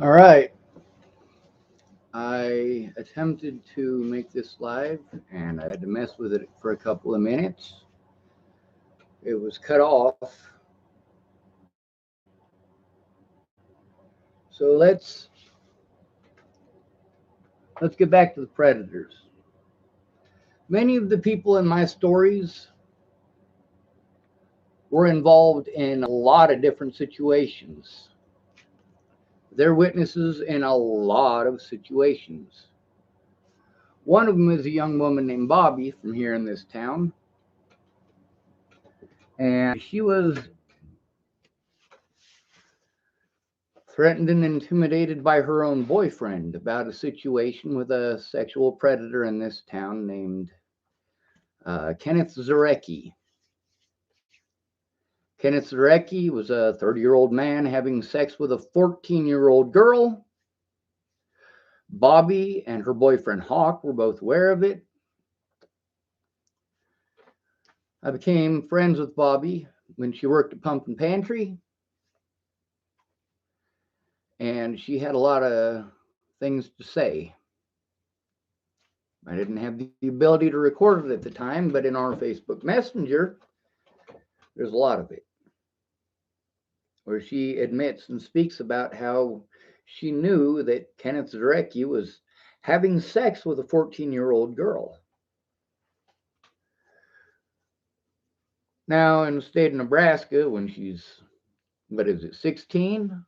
All right. I attempted to make this live and I had to mess with it for a couple of minutes. It was cut off. So let's get back to the predators. Many of the people in my stories were involved in a lot of different situations. They're witnesses in a lot of situations. One of them is a young woman named Bobby from here in this town, and she was threatened and intimidated by her own boyfriend about a situation with a sexual predator in this town named Kenneth Zarecki. Kenneth Zarecki was a 30-year-old man having sex with a 14-year-old girl. Bobby and her boyfriend Hawk were both aware of it. I became friends with Bobby when she worked at Pump and Pantry, and she had a lot of things to say. I didn't have the ability to record it at the time, but in our Facebook Messenger, there's a lot of it where she admits and speaks about how she knew that Kenneth Zarecki was having sex with a 14-year-old girl. Now, in the state of Nebraska, when she's, 16,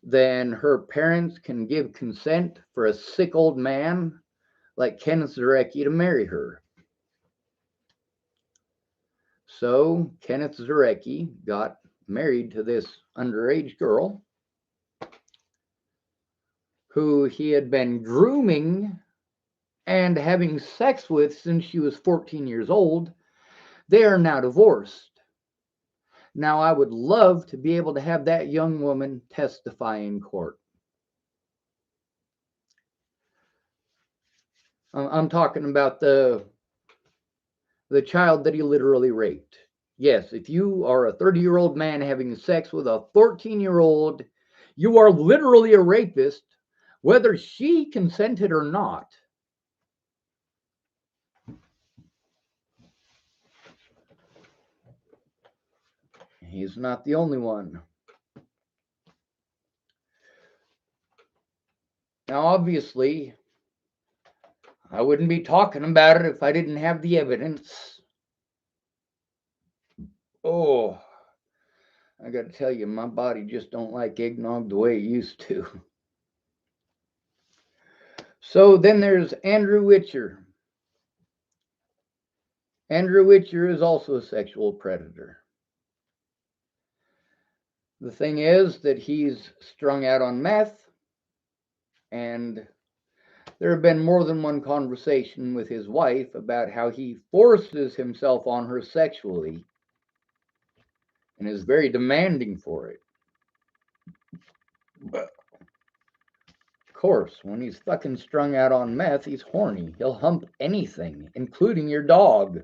then her parents can give consent for a sick old man like Kenneth Zarecki to marry her. So Kenneth Zarecki got married to this underage girl who he had been grooming and having sex with since she was 14 years old. They are now divorced. Now, I would love to be able to have that young woman testify in court. I'm talking about the child that he literally raped. Yes, if you are a 30-year-old man having sex with a 14-year-old, you are literally a rapist, whether she consented or not. He's not the only one. Now, obviously, I wouldn't be talking about it if I didn't have the evidence. Oh, I got to tell you, my body just don't like eggnog the way it used to. So then there's Andrew Witcher. Andrew Witcher is also a sexual predator. The thing is that he's strung out on meth, and there have been more than one conversation with his wife about how he forces himself on her sexually and is very demanding for it. But of course, when he's fucking strung out on meth, he's horny. He'll hump anything, including your dog.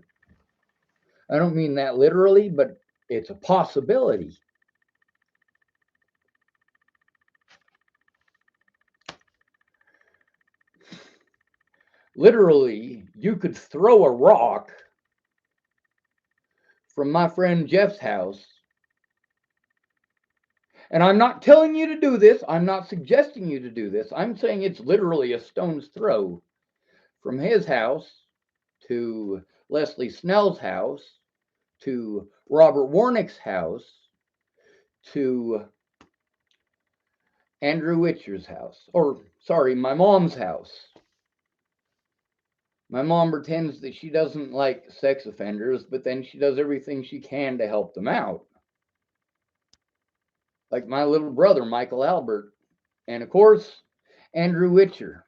I don't mean that literally, but it's a possibility. Literally, you could throw a rock from my friend Jeff's house. And I'm not telling you to do this. I'm not suggesting you to do this. I'm saying it's literally a stone's throw from his house to Leslie Snell's house to Robert Warnick's house to Andrew Witcher's house. Or, sorry, my mom's house. My mom pretends that she doesn't like sex offenders, but then she does everything she can to help them out. Like my little brother, Michael Albert. And of course, Andrew Witcher.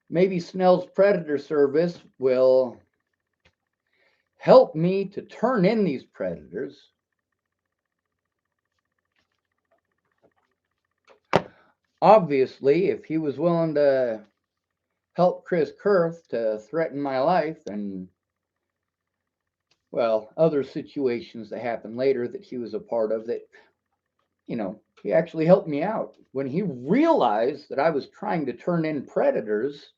Maybe Snell's Predator Service will help me to turn in these predators. Obviously, if he was willing to help Chris Kurth to threaten my life and well, other situations that happened later that he was a part of that, he actually helped me out. When he realized that I was trying to turn in predators,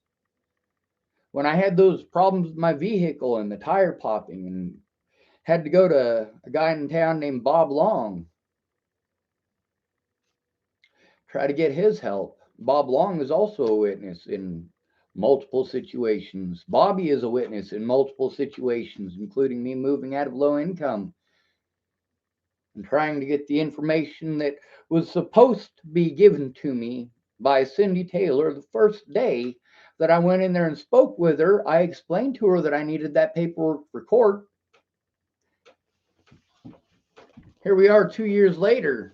when I had those problems with my vehicle and the tire popping and had to go to a guy in town named Bob Long, try to get his help. Bob Long is also a witness in multiple situations. Bobby is a witness in multiple situations, including me moving out of low income and trying to get the information that was supposed to be given to me by Cindy Taylor the first day that I went in there and spoke with her. I explained to her that I needed that paperwork for court. Here we are 2 years later.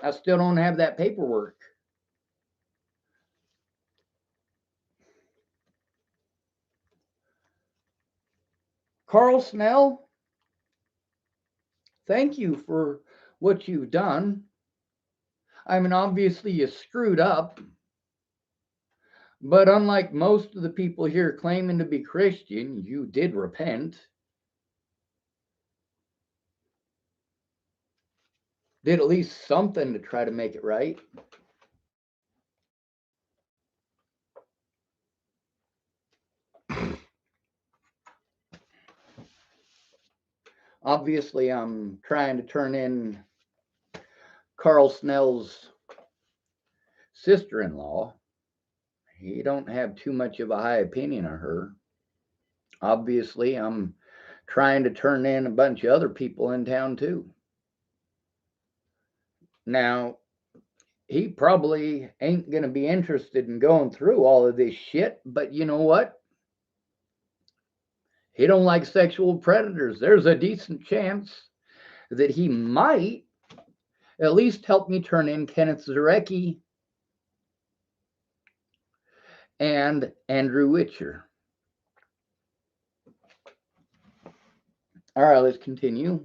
I still don't have that paperwork. Carl Snell, thank you for what you've done. I mean, obviously you screwed up, but unlike most of the people here claiming to be Christian, you did repent. Did at least something to try to make it right. Obviously, I'm trying to turn in Carl Snell's sister-in-law. He don't have too much of a high opinion of her. Obviously, I'm trying to turn in a bunch of other people in town too. Now, he probably ain't going to be interested in going through all of this shit, but you know what? He don't like sexual predators. There's a decent chance that he might at least help me turn in Kenneth Zarecki and Andrew Witcher. All right, let's continue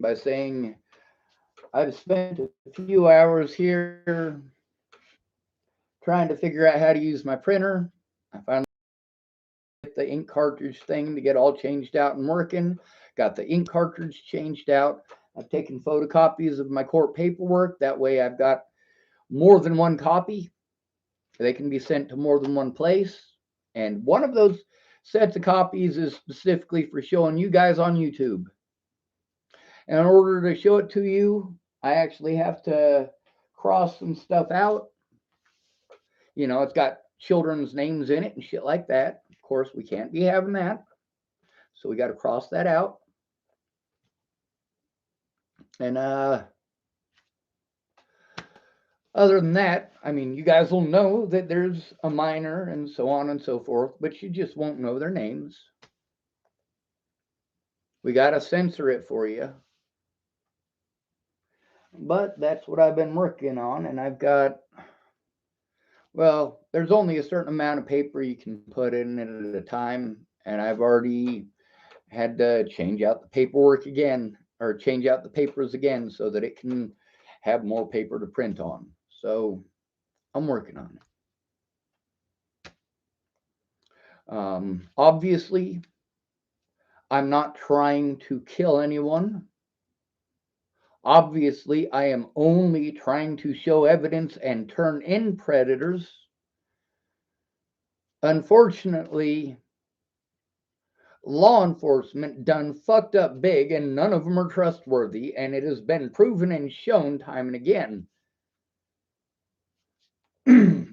by saying I've spent a few hours here trying to figure out how to use my printer. I finally get the ink cartridge thing to get all changed out and working. Got the ink cartridge changed out. I've taken photocopies of my court paperwork. That way I've got more than one copy. They can be sent to more than one place. And one of those sets of copies is specifically for showing you guys on YouTube. And in order to show it to you, I actually have to cross some stuff out. It's got children's names in it and shit like that. Of course, we can't be having that. So we got to cross that out. And other than that, I mean, you guys will know that there's a minor and so on and so forth, but you just won't know their names. We got to censor it for you. But that's what I've been working on. And I've got, well, there's only a certain amount of paper you can put in at a time. And I've already had to change out the paperwork again, or change out the papers again so that it can have more paper to print on. So I'm working on it. Obviously, I'm not trying to kill anyone. Obviously, I am only trying to show evidence and turn in predators. Unfortunately, law enforcement done fucked up big and none of them are trustworthy, and it has been proven and shown time and again.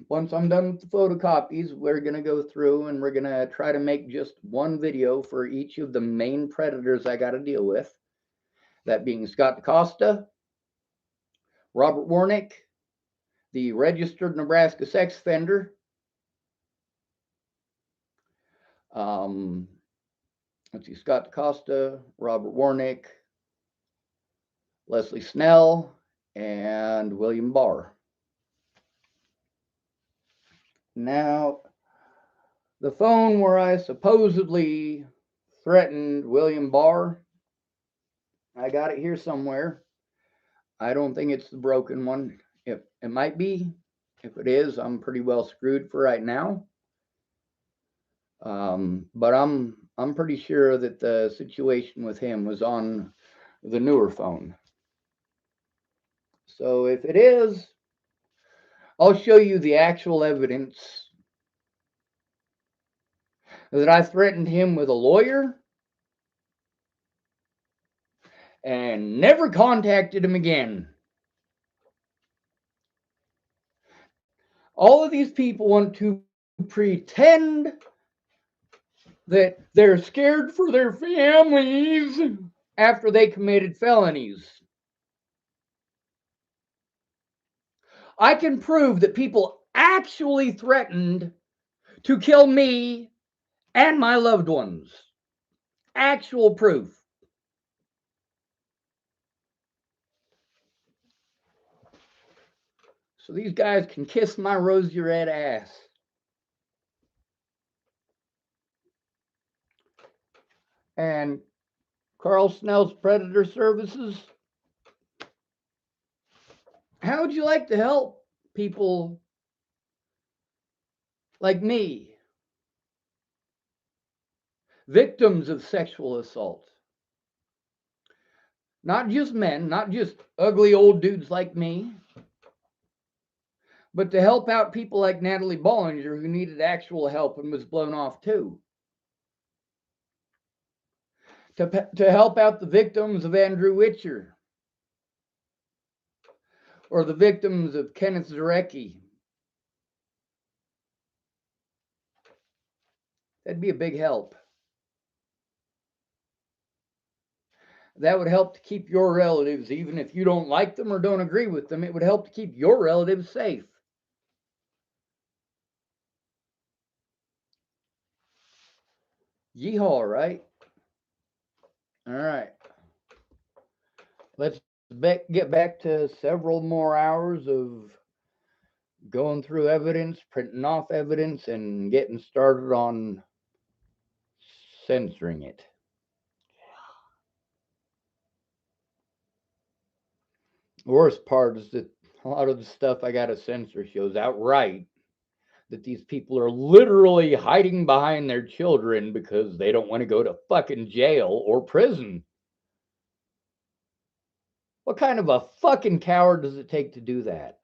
Once I'm done with the photocopies, we're going to go through and we're going to try to make just one video for each of the main predators I got to deal with. That being Scott DaCosta, Robert Warnick, the registered Nebraska sex offender, let's see, Scott DaCosta, Robert Warnick, Leslie Snell, and William Barr. Now, the phone where I supposedly threatened William Barr, I got it here somewhere. I don't think it's the broken one. It might be. If it is, I'm pretty well screwed for right now. But I'm I'm pretty sure that the situation with him was on the newer phone. So if it is, I'll show you the actual evidence that I threatened him with a lawyer and never contacted him again. All of these people want to pretend that they're scared for their families after they committed felonies. I can prove that people actually threatened to kill me and my loved ones. Actual proof. So these guys can kiss my rosy red ass. And Carl Snell's Predator Services, how would you like to help people like me, victims of sexual assault? Not just men, not just ugly old dudes like me, but to help out people like Natalie Bollinger, who needed actual help and was blown off too. To help out the victims of Andrew Witcher, or the victims of Kenneth Zarecki. That'd be a big help. That would help to keep your relatives, even if you don't like them or don't agree with them, it would help to keep your relatives safe. Yeehaw, right? All right. Let's get back to several more hours of going through evidence, printing off evidence, and getting started on censoring it. The worst part is that a lot of the stuff I got to censor shows outright that these people are literally hiding behind their children because they don't want to go to fucking jail or prison. What kind of a fucking coward does it take to do that?